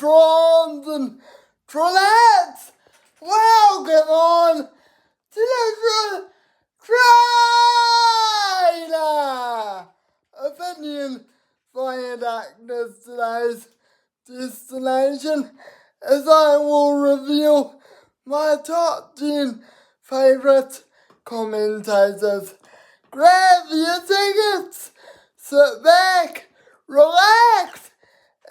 trons and tronettes. Welcome on to the trailer. Opinion viaduct is today's destination, as I will reveal my top 10 favourite commentators. Grab your tickets, sit back, relax,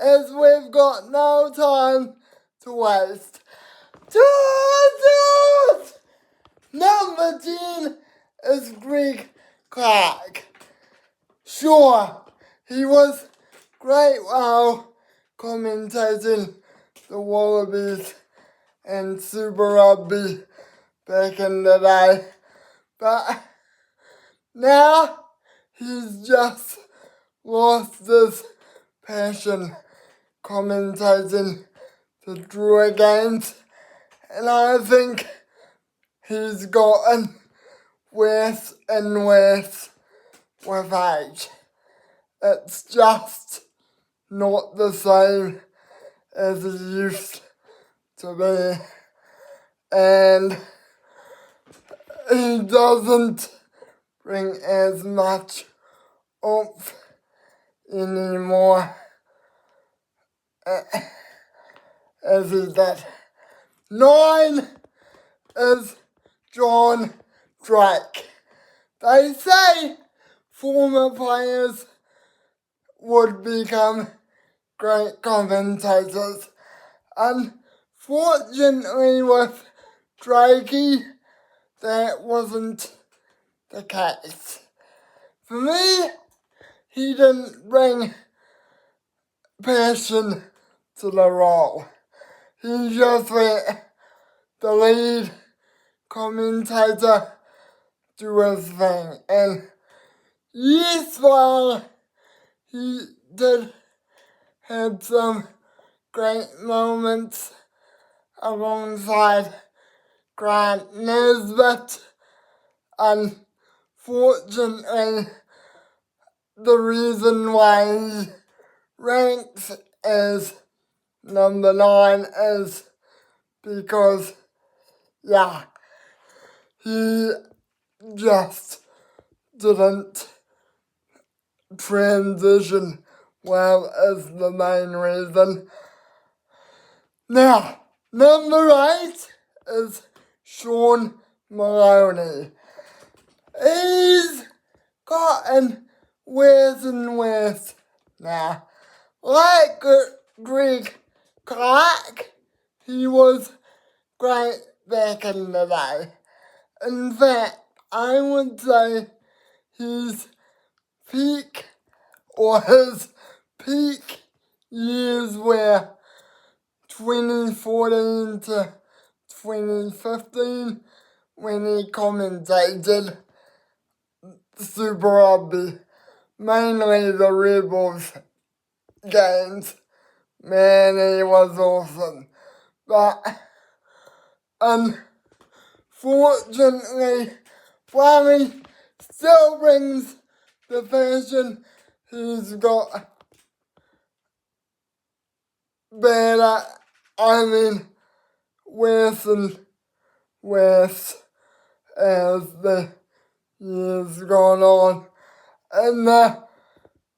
as we've got no time to waste. Toot! Number 10 is Greg Clark. Sure, he was great while commentating the Wallabies and Super Rugby back in the day, but now he's just lost his passion commentating the Drua games, and I think he's gotten worse and worse with age. It's just not the same as it used to be, and he doesn't bring as much oomph anymore as he did. 9 is John Drake. They say former players would become great commentators. Unfortunately with Drakey, that wasn't the case. For me, he didn't bring passion to the role. He just let the lead commentator do his thing. And yes, while he did have some great moments alongside Grant Nesbitt, unfortunately, the reason why he ranks as number 9 is because, he just didn't transition well as the main reason. Now, number 8 is Sean Maloney. He's gotten worse and worse now. Like Greg Clark, he was great back in the day. In fact, I would say his peak years were 2014 to 2015 when he commentated Super Rugby, mainly the Rebels games. Man, he was awesome. But unfortunately, while he still brings the passion, he's got better, worse and worse as the years gone on. And the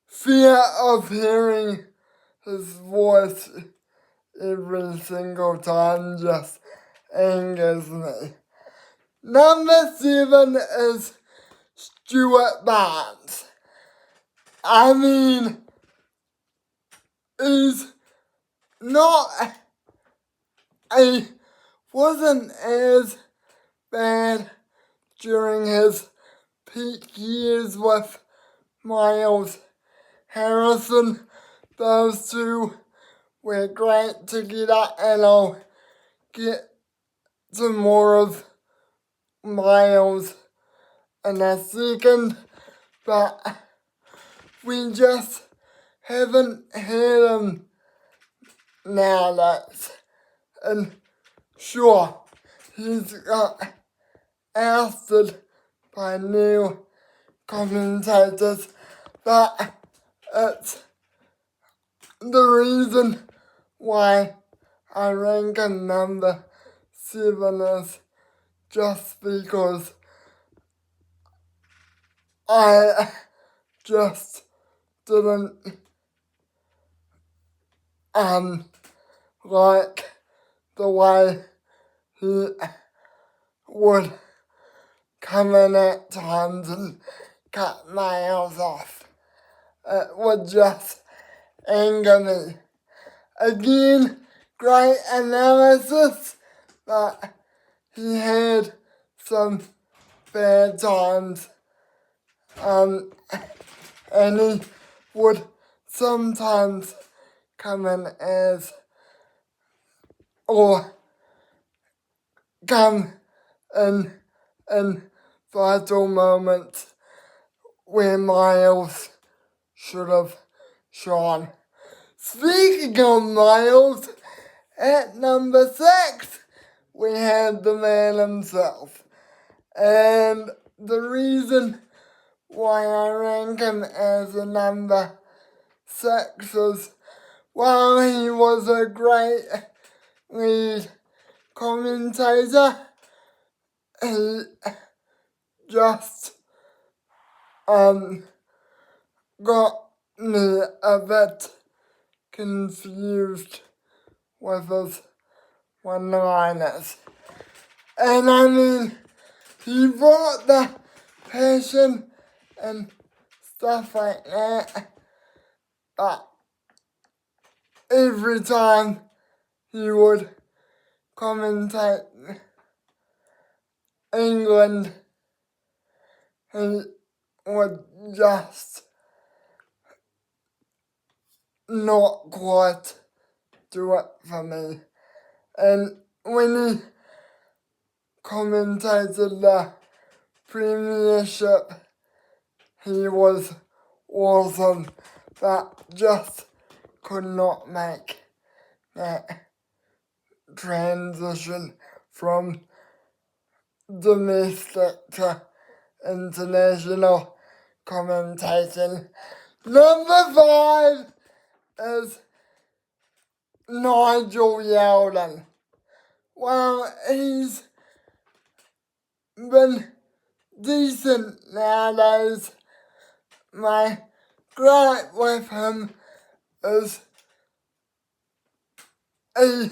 fear of hearing his voice every single time just angers me. Number 7 is Stuart Barnes. He's wasn't as bad during his peak years with Miles Harrison. Those two were great together, and I'll get to more of Miles in a second, but we just haven't heard him nowadays. And sure, he's got ousted by new commentators, but it's the reason why I rank a number 7 is just because I just didn't like the way he would come in at times and cut nails off. It would just anger me. Again, great analysis, but he had some bad times, and he would sometimes come in as, or come in vital moments where Miles should have shone. Speaking of Miles, at number 6, we had the man himself. And the reason why I rank him as a number 6 is, while he was a great lead commentator, he just got me a bit confused with his one-liners. And I mean, he brought the passion and stuff like that, but every time he would commentate England, he would just not quite do it for me. And when he commentated the Premiership, he was awesome, but just could not make that transition from domestic to international commentating. Number 5 is Nigel Yeldon. Well, he's been decent nowadays. My gripe with him is he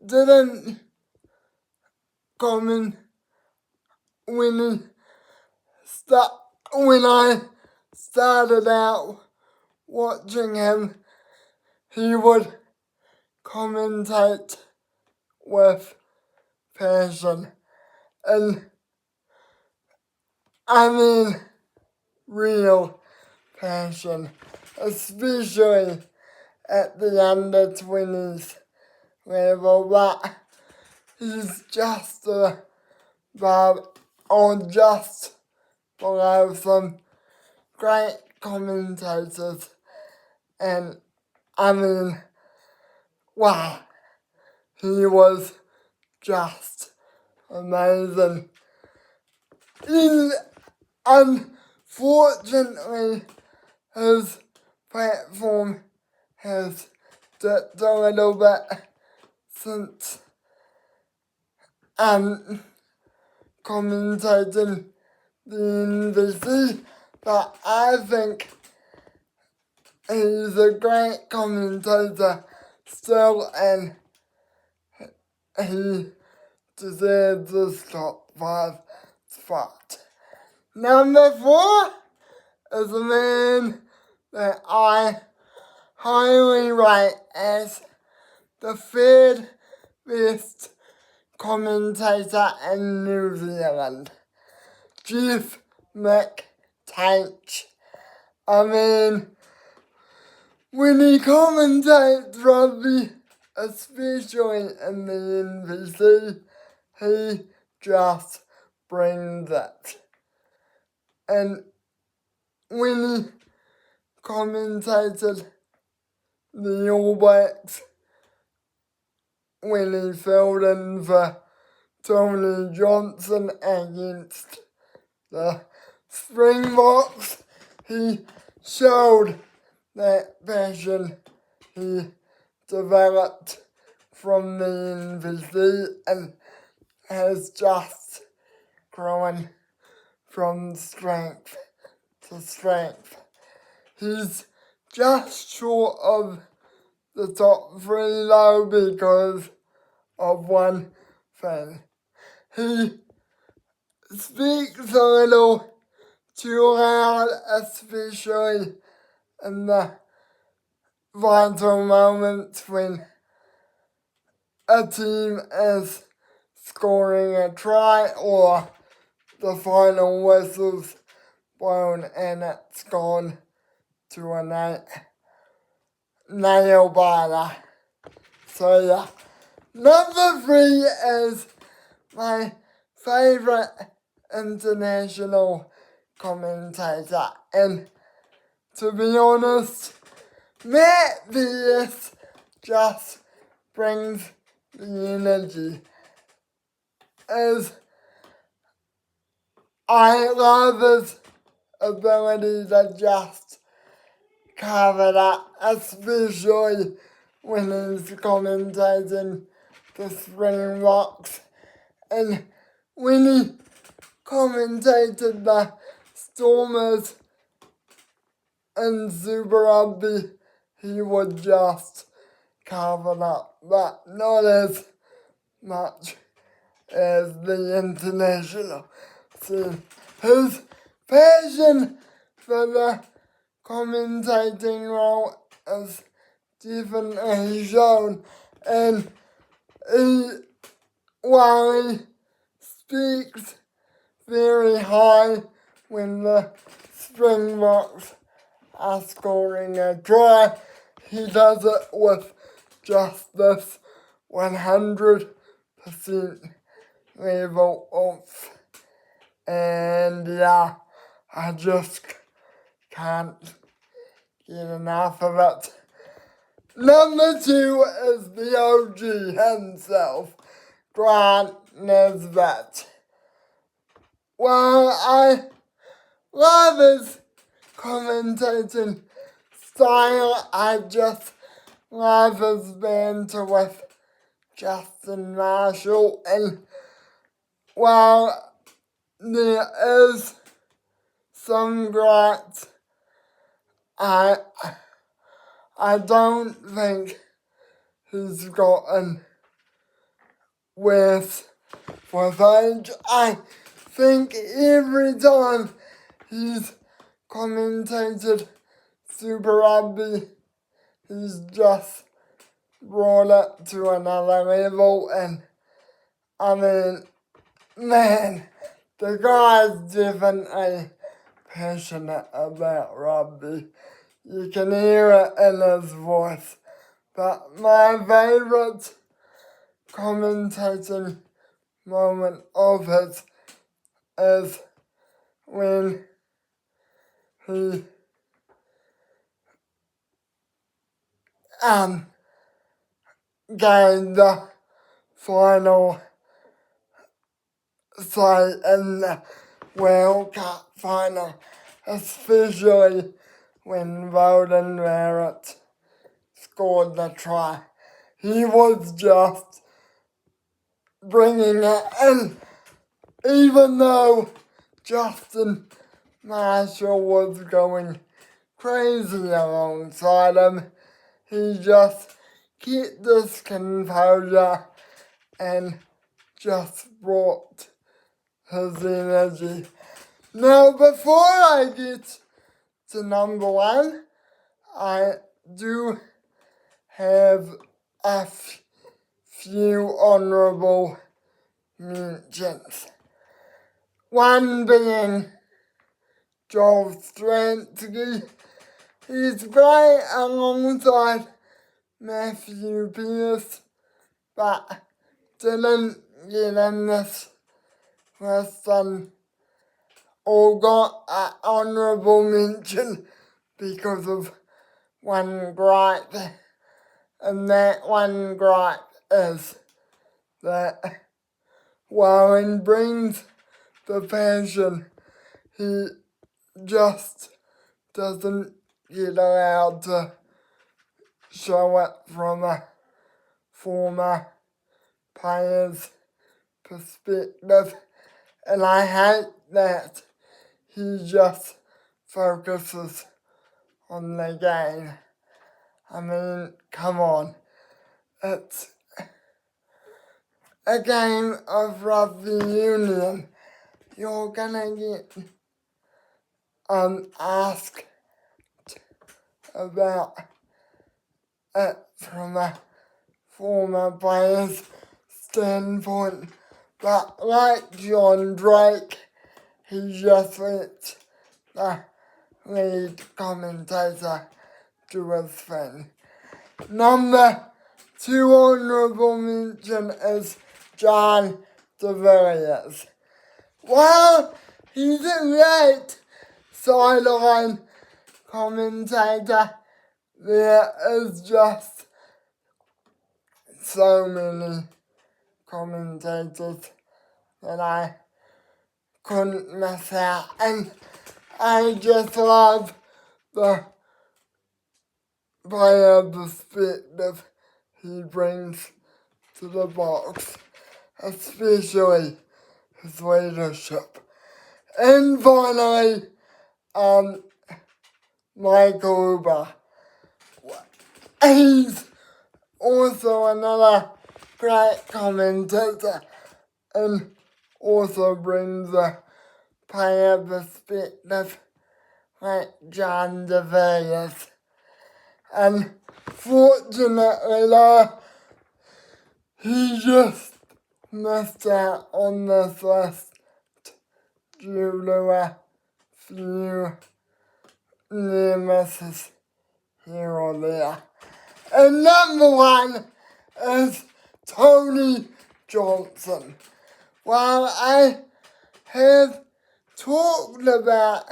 didn't comment when I started out watching him. He would commentate with passion, and I mean real passion, especially at the under-20s level, but he's just above or just below some great commentators, and I mean, wow, he was just amazing. Unfortunately, his platform has dipped a little bit since commentating the NBC, but I think he's a great commentator still, and he deserves this top 5 spot. Number 4 is a man that I highly rate as the 3rd best commentator in New Zealand, Jeff McTaich. I mean, when he commentates rugby, especially in the NBC, he just brings it. And when he commentated the All Blacks, when he filled in for Tony Johnson against the Springboks, he showed that passion he developed from the NVC and has just grown from strength to strength. He's just short of the top three though because of one thing. He speaks a little too loud, especially in the vital moments when a team is scoring a try or the final whistle's blown and it's gone to a nail biter. So yeah, number 3 is my favourite international commentator, and to be honest, Matt Pearce just brings the energy. As I love his ability to just cover that, especially when he's commentating the Springboks. And when he commentated the Stormers in Super Rugby, he would just cover up, but not as much as the international scene. His passion for the commentating role is definitely shown, and while he speaks very high when the Springboks are scoring a try, he does it with just this 100% level oomph. And yeah, I just can't get enough of it. Number 2 is the OG himself, Grant Nesbitt. While I love his commentating style, I just love his banter with Justin Marshall, and while there is some gripes, I don't think he's gotten worse with age. I think every time he's commentated Super Rugby, he's just brought it to another level, and I mean, man, the guy's definitely passionate about rugby. You can hear it in his voice. But my favourite commentating moment of his is when he gained the final say in the World Cup final, especially when Roden Barrett scored the try. He was just bringing it in, even though Justin Marshall was going crazy alongside him. He just kept his composure and just brought his energy. Now, before I get to number 1, I do have a few honourable mentions. One being Joel Stransky. He's great alongside Matthew Pearce, but didn't get in this list or got an honourable mention because of one gripe, and that one gripe is that while he brings the passion, he just doesn't get allowed to show it from a former player's perspective, and I hate that he just focuses on the game. I mean, come on. It's a game of rugby union. You're gonna get asked about it from a former player's standpoint, but like John Drake, he just lets the lead commentator do his thing. Number 2 honourable mention is John DeVilliers. While he's a great sideline commentator, there is just so many commentators that I couldn't miss out, and I just love the player perspective he brings to the box, especially his leadership. And finally, Michael Uber. He's also another great commentator and also brings a player perspective like John DeVilliers. Unfortunately though, he just missed out on this list due to a few near misses here or there. And number 1 is Tony Johnson. While I have talked about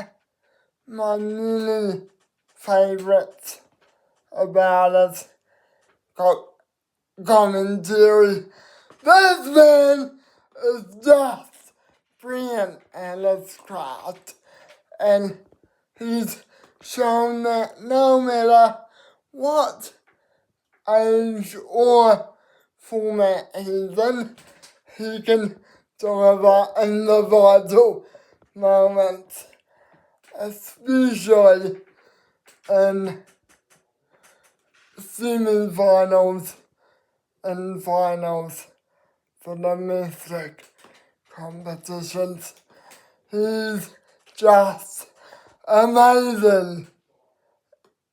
my many favourites about his commentary, this man is just brilliant at his craft, and he's shown that no matter what age or format he's in, he can deliver in the vital moments, especially in semi-finals and finals for domestic competitions. He's just amazing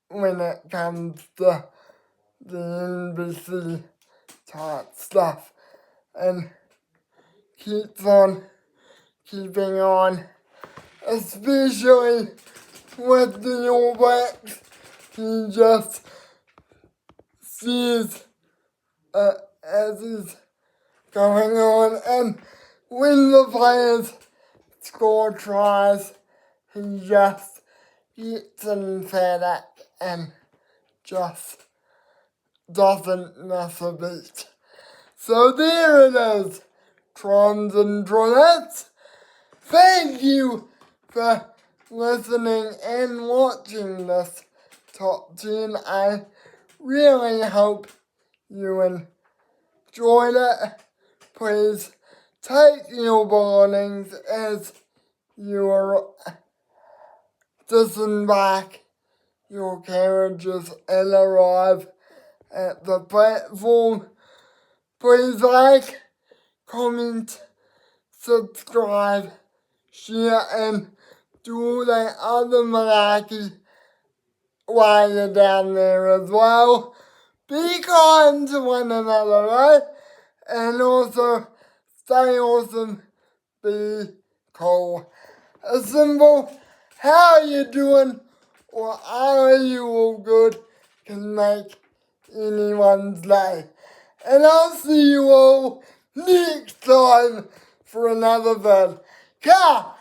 when it comes to the NBC type stuff, and keeps on keeping on, especially with the All Blacks. He just sees it as is going on, and when the players score tries, he just gets emphatic and just doesn't miss a beat. So there it is, Trons and Tronettes. Thank you for listening and watching this top 10. I really hope you enjoyed it. Please take your belongings as you are disembark your carriages and arrive at the platform. Please like, comment, subscribe, share, and do all that other malarkey while you're down there as well. Be kind to one another, right? And also, stay awesome, be cool. A simple, how are you doing, or are you all good, can make anyone's day. And I'll see you all next time for another vid. Ciao!